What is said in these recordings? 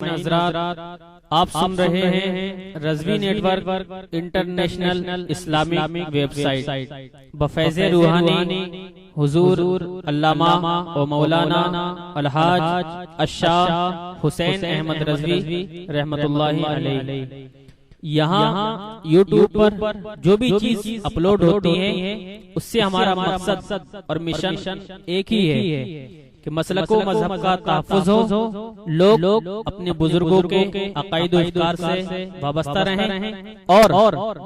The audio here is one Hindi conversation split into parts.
सामीन हज़रात, आप सुन रहे हैं Razvi network international Islamic website बफैज़े रूहानी हुजूर अल्लामा व मौलाना अलहाज अशाह हुसैन अहमद रज़वी रहमतुल्लाहि अलैहि। यहाँ यूट्यूब पर जो भी चीज अपलोड होती है उससे हमारा मकसद और मिशन एक ही है कि मसलको मजहब का तहफ़्फ़ुज़ हो, लोग अपने बुजुर्गों के अक़ाइद व अफ़कार से वाबस्ता रहें और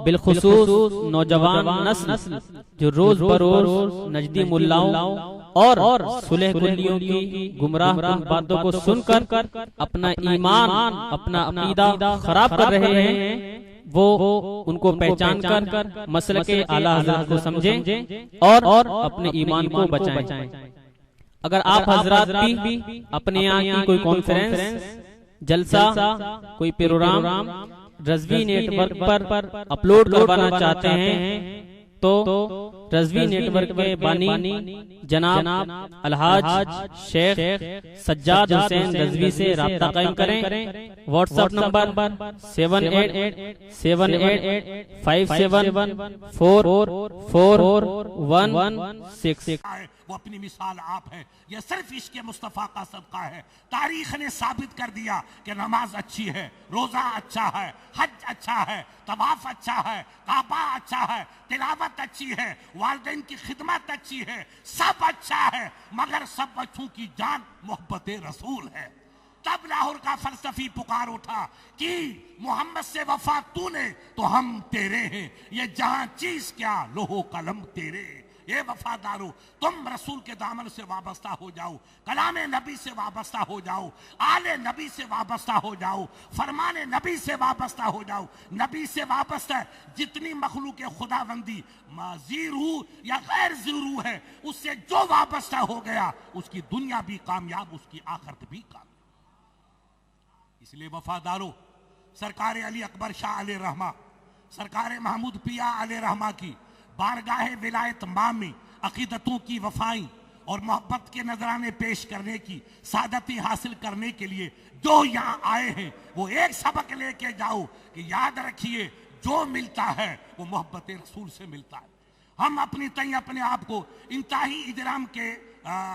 बिलखुसूस नौजवान नस्ल जो रोज बरोज नजदी मुल्लाओं और सुलह कुल्लियों की गुमराह बातों को सुनकर अपना ईमान अपना अक़ीदा खराब कर रहे हैं, वो उनको पहचान कर मसलके आला हज़रत को समझें और अपने ईमान को बचाएं। अगर आप हजरात भी अपने यहाँ की कोई कॉन्फ्रेंस, जलसा, कोई प्रोग्राम रज़वी नेटवर्क पर अपलोड करवाना चाहते हैं तो रज़वी नेटवर्क के बानी जनाब अलहाज शेख सज्जाद हुसैन रज़वी से राब्ता कायम करें। WhatsApp number 7887574416। वो अपनी मिसाल आप है। यह सिर्फ इश्क़ मुस्तफ़ा का सदका है। तारीख ने साबित कर दिया कि नमाज अच्छी है, रोजा अच्छा है, हज अच्छा है, तवाफ अच्छा है, काबा अच्छा है, तिलावत अच्छी है, वालिदैन की खिदमत अच्छी है, सब अच्छा है, मगर सब बच्चों की जान मोहब्बत रसूल है। तब लाहौर का फलसफी पुकार उठा कि मोहम्मद से वफा तूने तो हम तेरे हैं, ये जहां चीज क्या लोहो कलम तेरे। ये वफादारो, तुम रसूल के दामन से वाबस्ता हो जाओ, कलामे नबी से वाबस्ता हो जाओ, आले नबी से वाबस्ता हो जाओ, फरमाने नबी से वाबस्ता हो जाओ। नबी से वाबस्ता जितनी मखलूक खुदाबंदी ज़ीरू या गैर ज़ीरू है, उससे जो वाबस्ता हो गया उसकी दुनिया भी कामयाब, उसकी आखिरत भी कामयाब। इसलिए वफादारो, सरकार अली अकबर शाह अलैहि रहमा, सरकार महमूद पिया अलैहि रहमा की बारगाहे विलायत मां में अकीदतों की वफाई और मोहब्बत के नजराने पेश करने की सादती हासिल करने के लिए जो यहाँ आए हैं, वो एक सबक लेके जाओ कि याद रखिए जो मिलता है वो मोहब्बत रसूल से मिलता है। हम अपनी तय अपने आप को इंतहाई इजराम के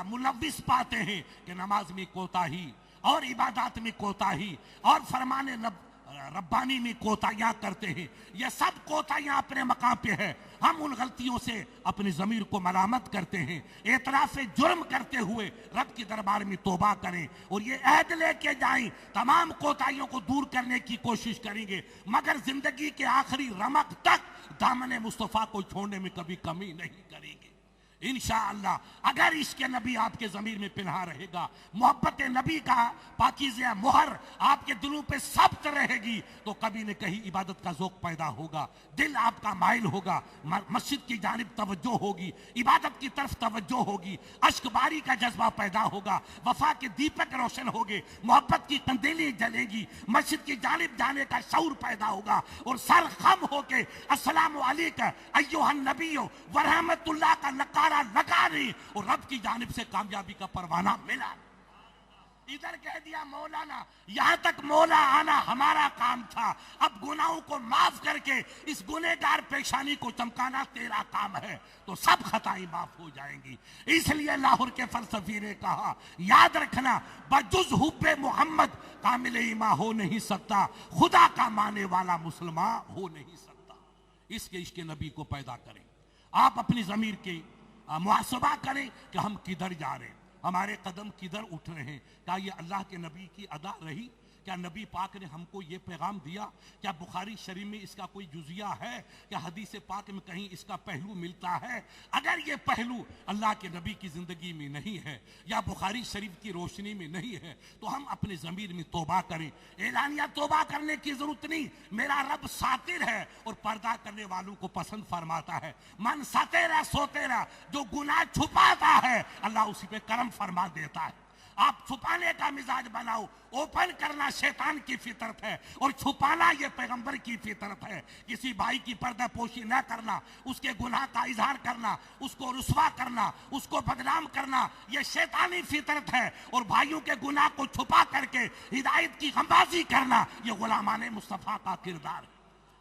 मुलव्विस पाते हैं कि नमाज में कोताही और इबादत में कोताही और फरमाने रब्बानी में कोताहियां करते हैं। यह सब कोताहियां अपने मकाम पे है। हम उन गलतियों से अपनी ज़मीर को मलामत करते हैं, एतराफ़ जुर्म करते हुए रब के दरबार में तौबा करें और ये अहद लेके जाएं, तमाम कोताहियों को दूर करने की कोशिश करेंगे, मगर जिंदगी के आखिरी रमक तक दामन मुस्तफ़ा को छोड़ने में कभी कमी नहीं करेंगे इंशाअल्लाह। अगर इश्क़ नबी आपके ज़मीर में पिन्हा रहेगा, मोहब्बत नबी का पाकीज़ा मोहर आपके दिलों पे सब्त रहेगी, तो कभी न कहीं इबादत का ज़ौक़ पैदा होगा, दिल आपका माइल होगा, मस्जिद की जानिब तवज्जो होगी, इबादत की तरफ तवज्जो होगी, अश्कबारी का जज्बा पैदा होगा, वफा के दीपक रोशन होंगे, मोहब्बत की कंदीलें जलेगी, मस्जिद की जानिब जाने का शऊर पैदा होगा और सर खम होके अस्सलामु अलैका अय्युहन नबियो व रहमतुल्लाह का नकारा लगा नहीं और रब की जानिब से कामयाबी का परवाना मिला। इधर कह दिया मौलाना, यहां तक मौला आना हमारा काम था, अब गुनाहों को माफ करके इस गुनेगार पेशानी को चमकाना तेरा काम है, तो सब खताएं माफ हो जाएंगी। इसलिए लाहौर के फलसफी ने कहा, याद रखना बजुज हुब्बे मोहम्मद कामिल ईमान हो नहीं सकता, खुदा का माने वाला मुसलमान हो नहीं सकता। इसके इश्क़ नबी को पैदा करें। आप अपनी ज़मीर की मुहासबा करें कि हम किधर जा रहे हैं, हमारे कदम किधर उठ रहे हैं। क्या ये अल्लाह के नबी की अदा रही? क्या नबी पाक ने हमको ये पैगाम दिया? क्या बुखारी शरीफ में इसका कोई जुजिया है? क्या हदीस पाक में कहीं इसका पहलू मिलता है? अगर ये पहलू अल्लाह के नबी की ज़िंदगी में नहीं है या बुखारी शरीफ की रोशनी में नहीं है, तो हम अपने ज़मीर में तौबा करें। एलानिया तौबा करने की ज़रूरत नहीं, मेरा रब सातिर है और पर्दा करने वालों को पसंद फरमाता है। मन सतेरा सोतेरा, जो गुनाह छुपाता है अल्लाह उसी पे करम फरमा देता है। आप छुपाने का मिजाज बनाओ। ओपन करना शैतान की फितरत है और छुपाना ये पैगंबर की फितरत है। किसी भाई की पर्दापोशी न करना, उसके गुनाह का इजहार करना, उसको रुस्वा करना, उसको बदनाम करना, ये शैतानी फितरत है। और भाइयों के गुनाह को छुपा करके हिदायत की गमबाजी करना, ये गुलामाने मुस्तफा का किरदार है।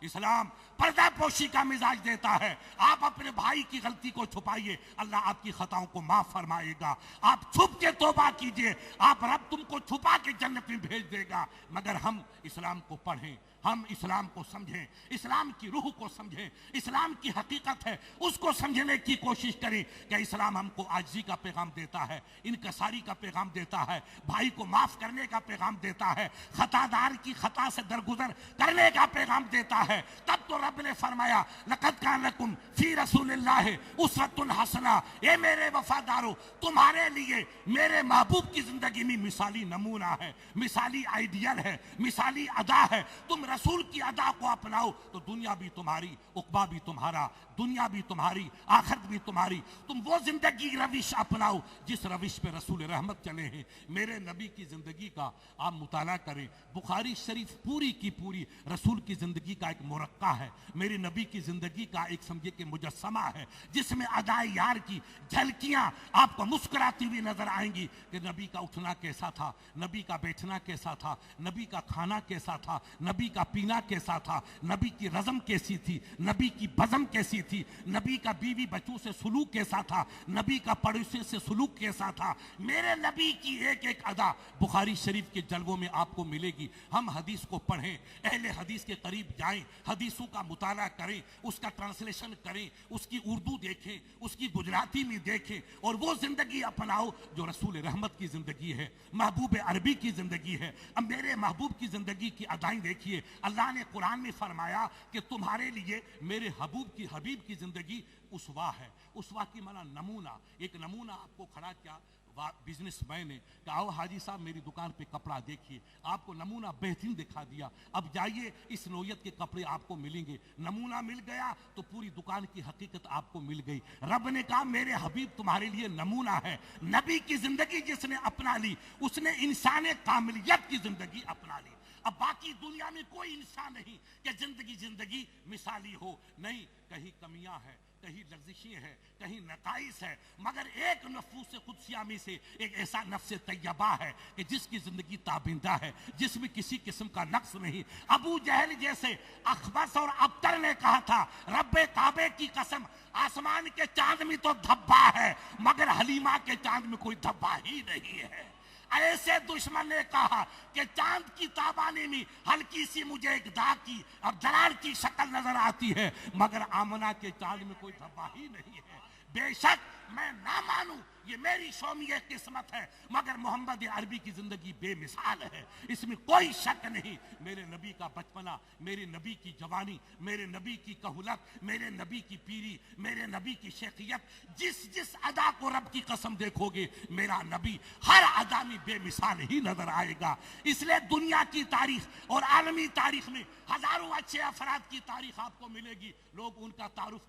इस्लाम पर्दापोशी का मिजाज देता है। आप अपने भाई की गलती को छुपाइए, अल्लाह आपकी खताओं को माफ फरमाएगा। आप छुप के तौबा कीजिए, आप रब तुमको छुपा के जन्नत में भेज देगा। मगर हम इस्लाम को पढ़ें, हम इस्लाम को समझें, इस्लाम की रूह को समझें, इस्लाम की हकीकत है उसको समझने की कोशिश करें कि इस्लाम हमको आजिज़ी का पैगाम देता है, इनकसारी का पैगाम देता है, भाई को माफ करने का पैगाम देता है, खतादार की खता से दरगुजर करने का पैगाम देता है। तब तो रब ने फरमाया लक़द कान लकुम फी रसूलिल्लाहि उस्वतुन हसना, ए मेरे वफादारों तुम्हारे लिए मेरे महबूब की जिंदगी में मिसाली नमूना है, मिसाली आइडियल है, मिसाली अदा है। तुम रसूल की अदा को अपनाओ तो दुनिया भी तुम्हारी, उक़बा भी तुम्हारा, दुनिया भी तुम्हारी, आखिरत भी तुम्हारी। तुम वो जिंदगी रविश अपनाओ जिस रविश पे रसूल रहमत चले हैं। मेरे नबी की जिंदगी का आप मुताला करें। बुखारी शरीफ पूरी की पूरी रसूल की जिंदगी का एक मुरक्का है, मेरे नबी की जिंदगी का एक समझे कि मुजस्समा है, जिसमें अदाए यार की झलकियां आपको मुस्कुराती हुई नजर आएंगी कि नबी का उठना कैसा था, नबी का बैठना कैसा था, नबी का खाना कैसा था, नबी का पीना कैसा था, नबी की रज़म कैसी थी, नबी की बज़म कैसी थी, नबी का बीवी बच्चों से सुलूक कैसा था, नबी का पड़ोसी से सुलूक कैसा था। मेरे नबी की एक एक अदा बुखारी शरीफ के जलवों में आपको मिलेगी। हम हदीस को पढ़ें, अहले हदीस के करीब जाएं, हदीसों का मुताला करें, उसका ट्रांसलेशन करें, उसकी उर्दू देखें, उसकी गुजराती में देखें और वो जिंदगी अपनाओ जो रसूल रहमत की जिंदगी है, महबूब अरबी की जिंदगी है। अब मेरे महबूब की जिंदगी की अदाएं देखिए। अल्लाह ने कुरान में फरमाया कि तुम्हारे लिए मेरे हबीब की जिंदगी उसवा है। उसवा की माना नमूना। एक नमूना आपको खड़ा किया बिजनेसमैन ने कि आओ हाजी साहब मेरी दुकान पे कपड़ा देखिए, आपको नमूना बेहतरीन दिखा दिया, अब जाइए इस नौयत के कपड़े आपको मिलेंगे। नमूना मिल गया तो पूरी दुकान की हकीकत आपको मिल गई। रब ने कहा मेरे हबीब तुम्हारे लिए नमूना है। नबी की जिंदगी जिसने अपना ली उसने इंसान कामिलियत की जिंदगी अपना ली। अब बाकी दुनिया में कोई इंसान नहीं कि जिंदगी मिसाली हो, नहीं, कहीं कमियां है, कहीं लग़ज़िशें हैं, कहीं नकाइस है, मगर एक नफूस कुदसिया में से एक ऐसा नफ्स तैयबा है कि जिसकी जिंदगी ताबिंदा है, जिसमें किसी किस्म का नक्स नहीं। अबू जहल जैसे अखबस और अब्तर ने कहा था रब्बे काबे की कसम आसमान के चांद में तो धब्बा है मगर हलीमा के चांद में कोई धब्बा ही नहीं है। ऐसे दुश्मन ने कहा कि चांद की ताबानी में हल्की सी मुझे एक दाग की और दरार की शक्ल नजर आती है मगर आमना के चांद में कोई धब्बा ही नहीं है। बेशक मैं ना मानूं ये मेरी शौमियत किस्मत है मगर मोहम्मद अरबी की जिंदगी बेमिसाल है, इसमें कोई शक नहीं। मेरे नबी का बचपना, मेरे नबी की जवानी, मेरे नबी की कहूलत, मेरे नबी की पीरी, मेरे नबी की शेखियत, जिस अदा को रब की कसम देखोगे मेरा नबी हर अदा में बेमिसाल ही नजर आएगा। इसलिए दुनिया की तारीख और आलमी तारीख में हजारों अच्छे अफराद की तारीख आपको मिलेगी। लोग उनका तारुफ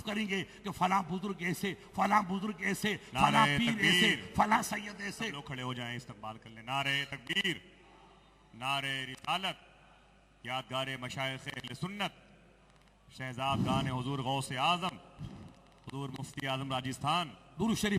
करेंगे कि फला बुजुर्ग ऐसे, फला बुजुर्ग ऐसे, फला पीर ऐसे, फला सैयद ऐसे। लोग खड़े हो जाएं, इस्तकबाल कर लें। नारे तकबीर, नारे रिसालत, यादगार मशाइख अहले सुन्नत, शहजाद गान हुजूर गौसे आजम, हुजूर मुफ्ती आजम राजस्थान। दुरूद शरीफ